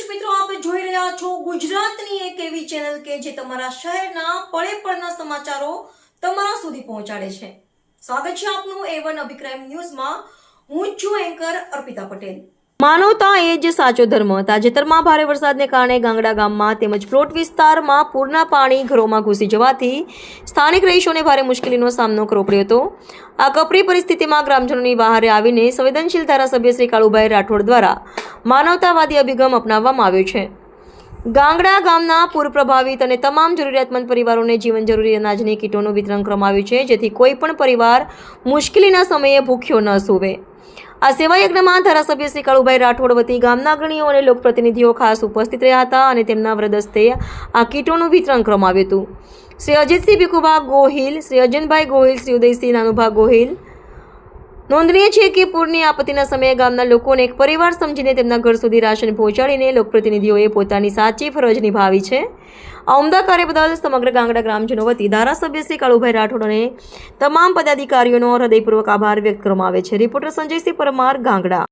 દર્શક મિત્રો, આપ જોઈ રહ્યા છો ગુજરાતની એક એવી ચેનલ કે જે તમારા શહેરના પળે પળના સમાચારો તમારા સુધી પહોંચાડે છે। સ્વાગત છે આપનું A1 અભિક્રાઇમ ન્યૂઝમાં। હું છું એન્કર અર્પિતા પટેલ। માનવતા એ જ સાચો ધર્મ। તાજેતરમાં ભારે વરસાદને કારણે ગાંગડા ગામમાં તેમજ પ્લોટ વિસ્તારમાં પૂરના પાણી ઘરોમાં ઘૂસી જવાથી સ્થાનિક રહીશોને ભારે મુશ્કેલીનો સામનો કરવો પડ્યો હતો। આ કપરી પરિસ્થિતિમાં ગ્રામજનોની બહારે આવીને સંવેદનશીલ ધારાસભ્ય શ્રી કાળુભાઈ રાઠોડ દ્વારા માનવતાવાદી અભિગમ અપનાવવામાં આવ્યો છે। ગાંગડા ગામના પૂર પ્રભાવિત અને તમામ જરૂરિયાતમંદ પરિવારોને જીવન જરૂરી અનાજની કીટોનું વિતરણ કરવામાં આવ્યું છે, જેથી કોઈ પણ પરિવાર મુશ્કેલીના સમયે ભૂખ્યો ન સૂવે। આ સેવા યજ્ઞમાં ધારાસભ્ય શ્રી કાળુભાઈ રાઠોડ વતી ગામના અગ્રણીઓ અને લોકપ્રતિનિધિઓ ખાસ ઉપસ્થિત રહ્યા હતા અને તેમના વરદસ્તે આ કીટોનું વિતરણ કરવામાં આવ્યું હતું। શ્રી અજીતસિંહ ભીખુભા ગોહિલ, શ્રી અજનભાઈ ગોહિલ, શ્રી ઉદયસિંહ નાનુભા ગોહિલ। નોંધનીય છે કે પૂરની આપત્તિના સમયે ગામના લોકોને એક પરિવાર સમજીને તેમના ઘર સુધી રાશન પહોંચાડીને લોકપ્રતિનિધિઓએ પોતાની સાચી ફરજ નિભાવી છે। આ ઉમદા કાર્ય બદલ સમગ્ર ગાંગડા ગ્રામજનો વતી ધારાસભ્ય શ્રી કાળુભાઈ રાઠોડ અને તમામ પદાધિકારીઓનો હૃદયપૂર્વક આભાર વ્યક્ત કરવામાં આવે છે। રિપોર્ટર સંજયસિંહ પરમાર, ગાંગડા।